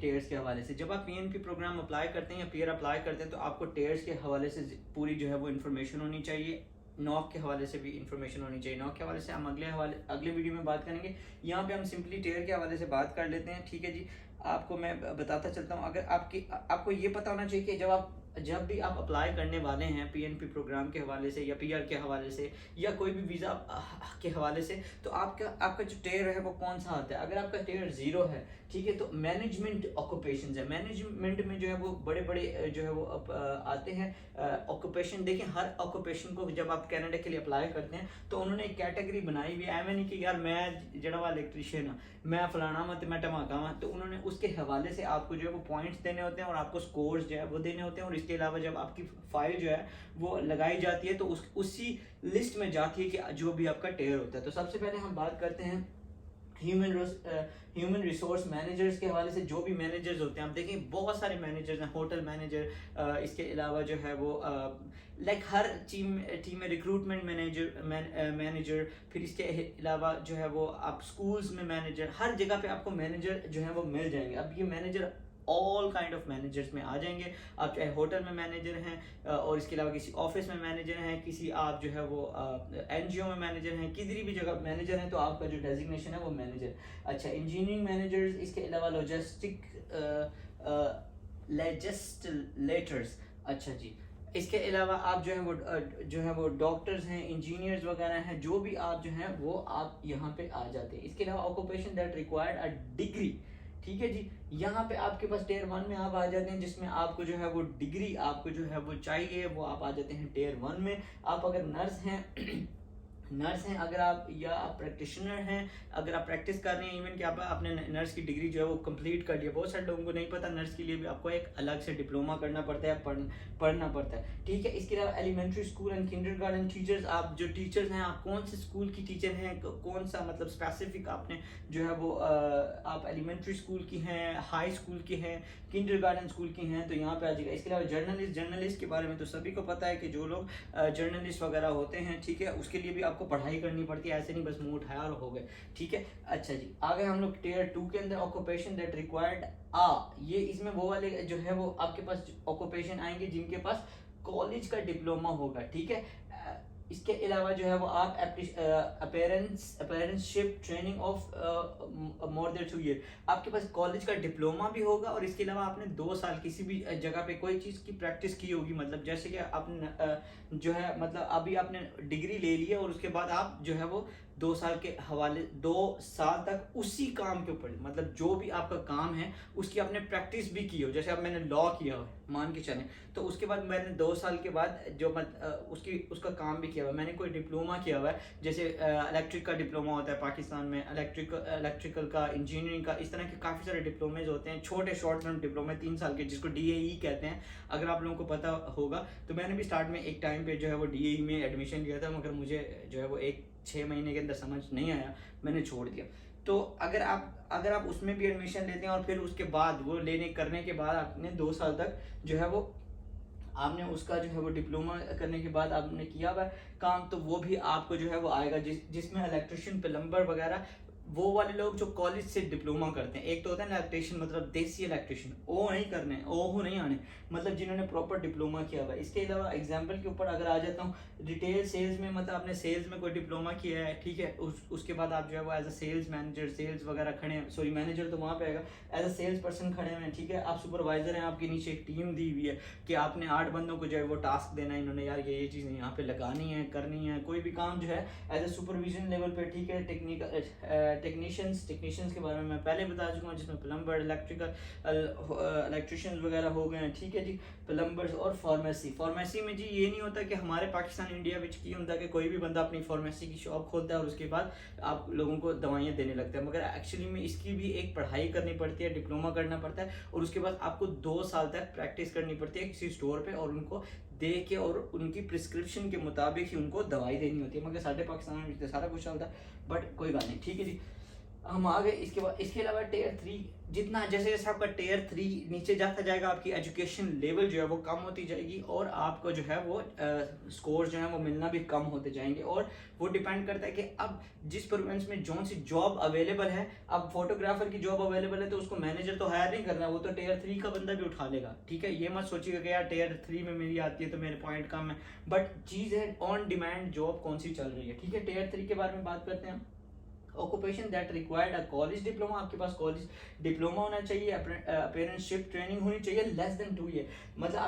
Tears के हवाले से। जब आप पीएनपी प्रोग्राम अप्लाई करते हैं या पीयर अप्लाई करते हैं तो आपको टेयर्स के हवाले से पूरी जो है वो इन्फॉर्मेशन होनी चाहिए, नॉक के हवाले से भी इंफॉर्मेशन होनी चाहिए। नॉक के हवाले से हम अगले वीडियो में बात करेंगे। यहाँ पे हम सिंपली टेयर के हवाले से बात कर लेते हैं, ठीक है जी। आपको मैं बताता चलता हूँ, अगर आपको ये पता होना चाहिए कि जब भी आप अप्लाई करने वाले हैं पीएनपी प्रोग्राम के हवाले से या पीआर के हवाले से या कोई भी वीज़ा के हवाले से, तो आपका जो टेयर है वो कौन सा आता है। अगर आपका टेयर 0 है, ठीक है, तो मैनेजमेंट ऑक्यूपेशन है। मैनेजमेंट में जो है वो बड़े बड़े जो है वो आते हैं ऑक्यूपेशन। देखिए, हर ऑक्यूपेशन को जब आप कनाडा के लिए अप्लाई करते हैं तो उन्होंने एक कैटेगरी बनाई हुई है। एवं नहीं कि यार मैं जड़ा वा इलेक्ट्रीशियन हाँ, मैं फलाना मत मैं टमाका हाँ, तो उन्होंने उसके हवाले से आपको जो है वो पॉइंट्स देने होते हैं और आपको स्कोर्स जो है वो देने होते हैं। और इसके अलावा जब आपकी फाइल जो है वो लगाई जाती है तो उसी लिस्ट में जाती है कि जो भी आपका टेयर होता है। तो सबसे पहले हम बात करते हैं ह्यूमन रिसोर्स मैनेजर्स के हवाले से। जो भी मैनेजर्स होते हैं, आप देखें बहुत सारे मैनेजर्स हैं, होटल मैनेजर, इसके अलावा जो है वो लाइक हर टीम में रिक्रूटमेंट मैनेजर, फिर इसके अलावा जो है वो आप स्कूल्स में मैनेजर, हर जगह पे आपको मैनेजर जो है वो मिल जाएंगे। अब ये manager all kind of managers में आ जाएंगे। आप चाहे होटल में मैनेजर हैं और इसके अलावा किसी ऑफिस में मैनेजर हैं, किसी आप जो है वो एनजीओ में मैनेजर हैं, किसी भी जगह मैनेजर हैं, तो आपका जो डेजिग्नेशन है वो मैनेजर। अच्छा, इंजीनियरिंग मैनेजर्स, इसके अलावा लेजिस्लेटर्स। अच्छा जी, इसके अलावा आप जो है वो डॉक्टर्स हैं, इंजीनियर्स वगैरह हैं, जो भी आप जो हैं वो आप यहाँ पे आ जाते हैं। इसके अलावा occupation that required a degree, ठीक है जी। यहाँ पे आपके पास टेयर 1 में आप आ जाते हैं, जिसमें आपको जो है वो डिग्री आपको जो है वो चाहिए, वो आप आ जाते हैं टेयर 1 में। आप अगर नर्स हैं अगर आप, या आप प्रैक्टिशनर हैं, अगर आप प्रैक्टिस कर रहे हैं, इवन कि आपने नर्स की डिग्री जो है वो कंप्लीट कर लिया। बहुत सारे लोगों को नहीं पता, नर्स के लिए भी आपको एक अलग से डिप्लोमा करना पड़ता है, पढ़ना पड़ता है, ठीक है। इसके अलावा elementary school and kindergarten teachers, आप जो टीचर्स हैं, आप कौन से स्कूल की टीचर हैं, कौन सा मतलब स्पेसिफिक आपने जो है वो आप एलिमेंट्री स्कूल की हैं, हाई स्कूल की हैं, किंडरगार्टन स्कूल की हैं, तो यहाँ पे आ जाएगा। इसके अलावा जर्नलिस्ट के बारे में तो सभी को पता है कि जो लोग जर्नलिस्ट वगैरह होते हैं, ठीक है, उसके लिए भी आपको पढ़ाई करनी पड़ती है, ऐसे नहीं बस मुंह उठाया और हो गए, ठीक है। अच्छा जी, आगे हम लोग टेयर 2 के अंदर ऑक्यूपेशन दैट रिक्वायर्ड ये इसमें वो वाले जो है वो आपके पास ऑक्यूपेशन आएंगे जिनके पास कॉलेज का डिप्लोमा होगा, ठीक है। इसके अलावा जो है वो आप apprenticeship training of more than 2 year, आपके पास कॉलेज का डिप्लोमा भी होगा और इसके अलावा आपने 2 साल किसी भी जगह पे कोई चीज़ की प्रैक्टिस की होगी। मतलब जैसे कि आपने जो है मतलब अभी आपने डिग्री ले ली है और उसके बाद आप जो है वो 2 साल के हवाले 2 साल तक उसी काम के ऊपर, मतलब जो भी आपका काम है उसकी आपने प्रैक्टिस भी की हो। जैसे अब मैंने लॉ किया हो, मान के चलें, तो उसके बाद मैंने 2 साल के बाद जो उसका काम भी किया हुआ है, मैंने कोई डिप्लोमा किया हुआ है, जैसे इलेक्ट्रिक का डिप्लोमा होता है पाकिस्तान में, इलेक्ट्रिकल का, इंजीनियरिंग का, इस तरह के काफ़ी सारे डिप्लोमेज होते हैं, छोटे शॉर्ट टर्म डिप्लोमे 3 साल के, जिसको DAE कहते हैं, अगर आप लोगों को पता होगा। तो मैंने भी स्टार्ट में एक टाइम पे जो है वो DAE में एडमिशन लिया था, मगर मुझे जो है वो 6 महीने के अंदर समझ नहीं आया, मैंने छोड़ दिया। तो अगर आप उसमें भी एडमिशन लेते हैं और फिर उसके बाद वो करने के बाद आपने 2 साल तक जो है वो आपने उसका जो है वो डिप्लोमा करने के बाद आपने किया हुआ काम, तो वो भी आपको जो है वो आएगा, जिसमें इलेक्ट्रिशियन, प्लम्बर वगैरह, वो वाले लोग जो कॉलेज से डिप्लोमा करते हैं। एक तो होता है ना इलेक्ट्रिशियन, मतलब देसी इलेक्ट्रिशियन, वो नहीं करने, वो नहीं आने, मतलब जिन्होंने प्रॉपर डिप्लोमा किया हुआ है। इसके अलावा एग्जांपल के ऊपर अगर आ जाता हूँ, रिटेल सेल्स में, मतलब आपने सेल्स में कोई डिप्लोमा किया है, ठीक है, उसके बाद आप जो है वो as a sales manager, sales वगैरह खड़े हैं, सॉरी मैनेजर तो वहाँ पे आएगा, एज अ सेल्स पर्सन खड़े हुए हैं, ठीक है। आप सुपरवाइजर हैं, आपके नीचे एक टीम दी हुई है कि आपने 8 बंदों को जो है वो टास्क देना है, इन्होंने यार ये चीज़ें यहाँ पे लगानी है, करनी है, कोई भी काम जो है एज अ सुपरविजन लेवल पे, ठीक है। टेक्नीशियंस के बारे में मैं पहले बता चुका हूँ, जिसमें प्लम्बर, इलेक्ट्रिशियंस वगैरह हो गए हैं, ठीक है जी। प्लम्बर्स और फार्मेसी में जी ये नहीं होता कि हमारे पाकिस्तान इंडिया विच की होता कि कोई भी बंदा अपनी फार्मेसी की शॉप खोलता है और उसके बाद आप लोगों को दवाइयाँ देने लगता है, मगर एक्चुअली में इसकी भी एक पढ़ाई करनी पड़ती है, डिप्लोमा करना पड़ता है और उसके बाद आपको 2 साल तक प्रैक्टिस करनी पड़ती है किसी स्टोर पे और उनको दे के और उनकी प्रिस्क्रिप्शन के मुताबिक ही उनको दवाई देनी होती है। मगर साढ़े पाकिस्तान में सारा कुछ चलता है, बट कोई बात नहीं, ठीक है जी। हम आ गए इसके बाद। इसके अलावा टियर 3, जितना जैसे जैसे आपका टियर 3 नीचे जाता जाएगा, आपकी एजुकेशन लेवल जो है वो कम होती जाएगी और आपको जो है वो स्कोर जो है वो मिलना भी कम होते जाएंगे। और वो डिपेंड करता है कि अब जिस प्रोविंस में जौन सी जॉब अवेलेबल है, अब फोटोग्राफर की जॉब अवेलेबल है तो उसको मैनेजर तो हायर नहीं करना, वो तो टियर 3 का बंदा भी उठा लेगा, ठीक है। ये मत सोचिएगा कि यार टियर 3 में मेरी आती है तो मेरे पॉइंट कम है, बट चीज़ है ऑन डिमांड जॉब कौन सी चल रही है, ठीक है। टियर 3 के बारे में बात करते हैं। Occupation that required a college diploma, आपके पास कॉलेज डिप्लोमा होना चाहिए, अप्रेंटिसशिप ट्रेनिंग होनी चाहिए लेस देन 2 ईयर। मतलब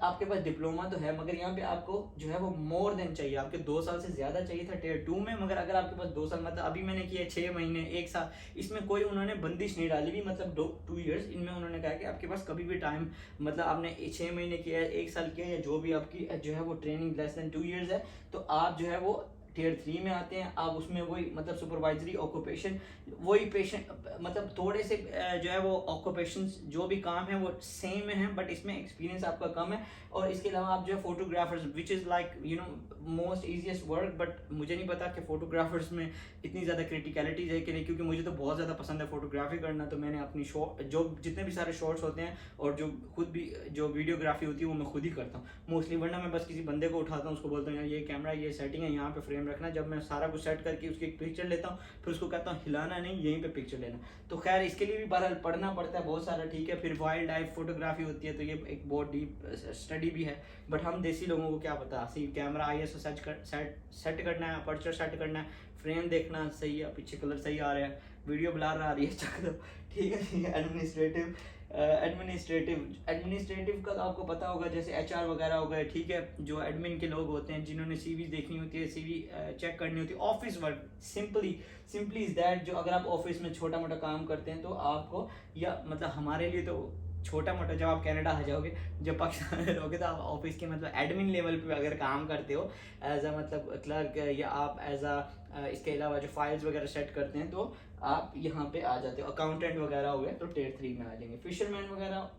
आपके पास डिप्लोमा तो है मगर यहाँ पे आपको जो है वो मोर देन चाहिए, आपके 2 साल से ज्यादा चाहिए था टियर 2 में, मगर अगर आपके पास 2 साल, मतलब अभी मैंने किया 6 महीने 1 साल, इसमें कोई उन्होंने बंदिश नहीं डाली भी, मतलब 2 ईयर्स, इनमें उन्होंने कहा कि आपके पास कभी भी टाइम, मतलब आपने 6 महीने किया है, 1 साल किया, या जो भी आपकी जो है वो ट्रेनिंग लेस देन 2 ईयर्स है, तो आप जो है वो टियर 3 में आते हैं। आप उसमें वही मतलब सुपरवाइजरी ऑक्यूपेशन, वही पेशेंट, मतलब थोड़े से जो है वो ऑक्यूपेशन जो भी काम है वो सेम है, बट इसमें एक्सपीरियंस आपका कम है। और इसके अलावा आप जो है photographers, which is like you know most easiest work, but मुझे नहीं पता कि फोटोग्राफर्स में इतनी ज़्यादा क्रिटिकलिटीज है कि नहीं, क्योंकि मुझे तो बहुत ज़्यादा पसंद है फोटोग्राफी करना, तो मैंने अपनी शॉट, जो जितने भी सारे शॉट्स होते हैं और जो खुद भी जो वीडियोग्राफी होती है वो मैं खुद ही करता हूँ मोस्टली, वरना मैं बस किसी बंदे को उठाता हूँ, उसको बोलता हूँ यार ये कैमरा, ये सेटिंग है, यहाँ पे फ्रेम रखना, जब मैं सारा कुछ सेट करके उसकी एक पिक्चर लेता हूँ, फिर उसको कहता हूँ हिलाना नहीं, यहीं पे पिक्चर लेना। तो खैर इसके लिए भी बहरहाल पढ़ना पड़ता है बहुत सारा, ठीक है। फिर वाइल्ड लाइफ फोटोग्राफी होती है, तो ये एक बहुत डीप स्टडी भी है, बट हम देसी लोगों को क्या पता, सी कैमरा ISO सेट करना है, अपर्चर सेट करना है, फ्रेम देखना सही है, पीछे कलर सही आ रहा है, वीडियो ब्लर आ रही है, चक दो, ठीक है। एडमिनिस्ट्रेटिव का तो आपको पता होगा, जैसे HR वगैरह हो गए, ठीक है, जो एडमिन के लोग होते हैं, जिन्होंने CV देखनी होती है, CV चेक करनी होती है, office work, simply is that, जो अगर आप ऑफिस में छोटा मोटा काम करते हैं तो आपको, या मतलब हमारे लिए तो छोटा मोटा, जब आप कनाडा आ जाओगे, जब पाकिस्तान में रहोगे, तो आप ऑफिस के मतलब एडमिन लेवल पे अगर काम करते हो एज अ मतलब क्लर्क, या आप एज अ इसके अलावा जो फाइल्स वगैरह सेट करते हैं, तो आप यहाँ पे आ जाते हो। अकाउंटेंट वगैरह हो गए तो टियर 3 में आ जाएंगे। फिशरमैन वगैरह,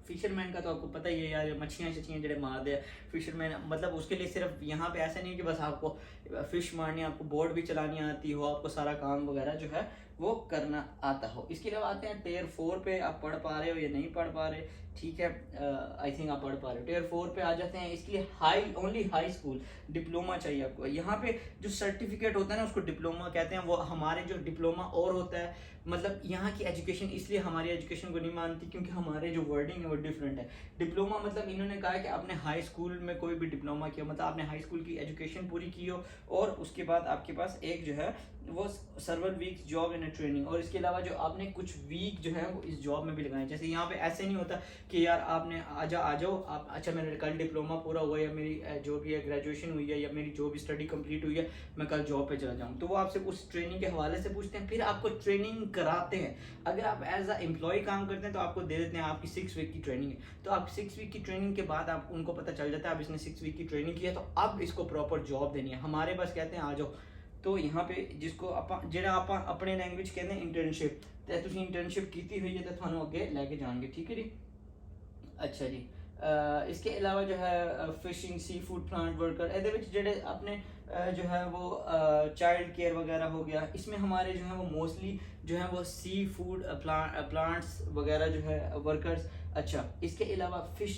फिशरमैन का तो आपको पता ही है यार, मछलियाँ जड़े मार दे फिशरमैन, मतलब उसके लिए सिर्फ यहाँ पे ऐसा नहीं है कि बस आपको फिश मारनी, आपको बोर्ड भी चलानी आती हो, आपको सारा काम वगैरह जो है वो करना आता हो। इसके अलावा आते हैं टियर 4 पे, आप पढ़ पा रहे हो या नहीं पढ़ पा रहे, ठीक है, आई थिंक आप पढ़ पा रहे हो। टियर 4 पे आ जाते हैं, इसके लिए ओनली हाई स्कूल डिप्लोमा चाहिए आपको। यहाँ पे जो सर्टिफिकेट होता है ना उसको डिप्लोमा कहते हैं, वो हमारे जो डिप्लोमा और होता है, मतलब यहाँ की एजुकेशन, इसलिए हमारी एजुकेशन को नहीं मानती क्योंकि हमारे जो वर्डिंग है वो डिफरेंट है। डिप्लोमा मतलब इन्होंने कहा है कि आपने हाई स्कूल में कोई भी डिप्लोमा किया, मतलब आपने हाई स्कूल की एजुकेशन पूरी की हो और उसके बाद आपके पास एक जो है वो server week job in training, और इसके अलावा जो आपने कुछ वीक जो है वो इस जॉब में भी लगाए। जैसे यहाँ पे ऐसे नहीं होता कि यार आपने आ जाओ आप, अच्छा मेरा कल डिप्लोमा पूरा हुआ या मेरी जो भी है ग्रेजुएशन हुई है या मेरी जो भी स्टडी कंप्लीट हुई है, मैं कल जॉब पे चला जाऊँ, तो वो आपसे उस ट्रेनिंग के हवाले से पूछते हैं, फिर आपको ट्रेनिंग कराते हैं। अगर आप एज अ एम्प्लॉय काम करते हैं तो आपको दे देते हैं, आपकी 6 वीक की ट्रेनिंग है, तो आप 6 वीक की ट्रेनिंग के बाद आप उनको पता चल जाता है अब इसने 6 वीक की ट्रेनिंग की है तो अब इसको प्रॉपर जॉब देनी है। हमारे पास कहते हैं आ जाओ, तो यहाँ पे जिसको ਜਿਹੜਾ ਆਪਾਂ अपने लैंग्वेज कहते हैं इंटर्नशिप, तो तुम इंटर्नशिप की हुई है तो थानू अगे लेके जाएंगे, ठीक है जी। अच्छा जी, इसके अलावा जो है fishing, sea food plant worker, ए जेडे अपने जो है वो चाइल्ड केयर वगैरह हो गया, इसमें हमारे जो है वो मोस्टली जो है वो सी फूड प्लांट्स वगैरह जो है वर्कर्स। अच्छा इसके अलावा फिश,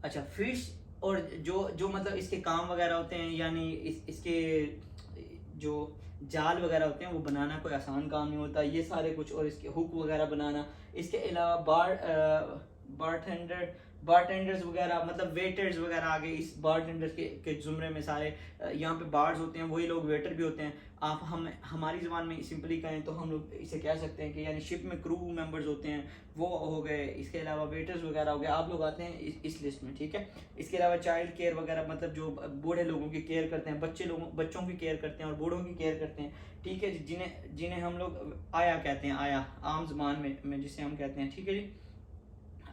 अच्छा फिश और जो मतलब इसके काम वगैरह होते हैं, यानी इसके जो जाल वगैरह होते हैं वो बनाना कोई आसान काम नहीं होता, ये सारे कुछ, और इसके हुक वगैरह बनाना। इसके अलावा बारटेंडर्स वगैरह, मतलब वेटर्स वगैरह आ गए इस बारटेंडर्स के जुमरे में सारे। यहाँ पे बार्स होते हैं वही लोग वेटर भी होते हैं। आप हमारी ज़बान में सिंपली कहें तो हम लोग इसे कह सकते हैं कि यानी शिप में क्रू मेंबर्स होते हैं वो हो गए। इसके अलावा वेटर्स वगैरह हो गए, आप लोग आते हैं इस लिस्ट में, ठीक है। इसके अलावा चाइल्ड केयर वगैरह, मतलब जो बूढ़े लोगों की केयर करते हैं, बच्चों की केयर करते हैं और बूढ़ों की केयर करते हैं, ठीक है, जिन्हें हम लोग आया कहते हैं, आया आम ज़बान में जिसे हम कहते हैं, ठीक है जी।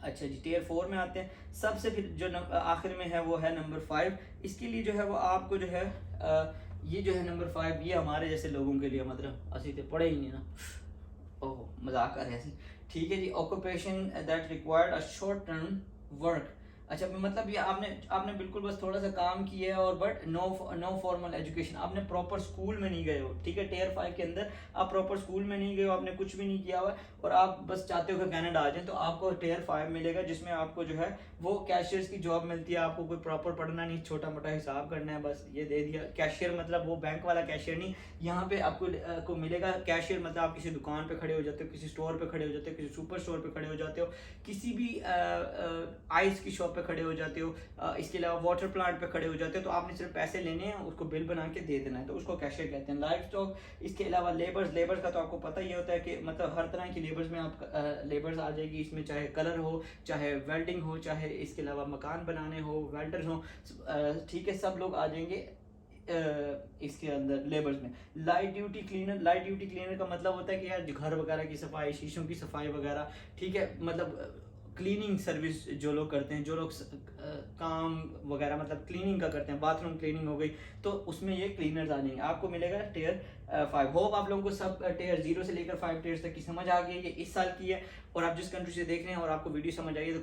अच्छा जी, टियर 4 में आते हैं। सबसे फिर जो आखिर में है वो है नंबर 5। इसके लिए जो है वो आपको जो है ये जो है नंबर 5, ये हमारे जैसे लोगों के लिए, मतलब असी तो पढ़े ही नहीं ना, ओह मजाक कर रहे हैं, ठीक है जी। Occupation that required a short term work, अच्छा, मतलब ये आपने आपने बिल्कुल बस थोड़ा सा काम किया है, और बट नो फॉर्मल एजुकेशन, आपने प्रॉपर स्कूल में नहीं गए हो, ठीक है, टियर 5 के अंदर आप प्रॉपर स्कूल में नहीं गए हो, आपने कुछ भी नहीं किया हुआ है, और आप बस चाहते हो कि कनाडा आ जाए, तो आपको टियर 5 मिलेगा, जिसमें आपको जो है वो कैशियर्स की जॉब मिलती है, आपको कोई प्रॉपर पढ़ना नहीं, छोटा मोटा हिसाब करना है, बस ये दे दिया। कैशियर मतलब वो बैंक वाला कैशियर नहीं, यहाँ पे आपको को मिलेगा कैशियर, मतलब आप किसी दुकान पे खड़े हो जाते हो, किसी स्टोर पे खड़े हो जाते हो, किसी सुपर स्टोर पे खड़े हो जाते हो, किसी भी आइस की शॉप पे खड़े हो जाते हो, इसके अलावा वाटर प्लांट पे खड़े हो जाते हो, तो आपने सिर्फ पैसे लेने हैं, उसको बिल बना के दे देना है, तो उसको कैशियर कहते हैं। लाइफ स्टॉक, इसके अलावा लेबर्स का तो आपको पता ही होता है कि मतलब हर तरह की लेबर्स में आप लेबर्स आ जाएगी इसमें, चाहे कलर हो, चाहे वेल्डिंग हो, चाहे इसके अलावा मकान बनाने हो, वेल्डर हो, ठीक है, सब लोग आ जाएंगे इसके अंदर लेबर्स में। लाइट ड्यूटी क्लीनर का मतलब होता है कि यार घर वगैरह की सफाई, शीशों की सफाई वगैरह, ठीक है, मतलब क्लीनिंग सर्विस जो लोग करते हैं, जो लोग काम वगैरह मतलब क्लीनिंग का करते हैं, बाथरूम क्लीनिंग हो गई, तो उसमें ये क्लीनर्स आ जाएंगे। आपको मिलेगा टियर 5। होप आप लोगों को सब टियर 0 से लेकर 5 टियर्स तक की समझ आ गई है, ये इस साल की है, और आप जिस कंट्री से देख रहे हैं और आपको वीडियो समझ आई है तो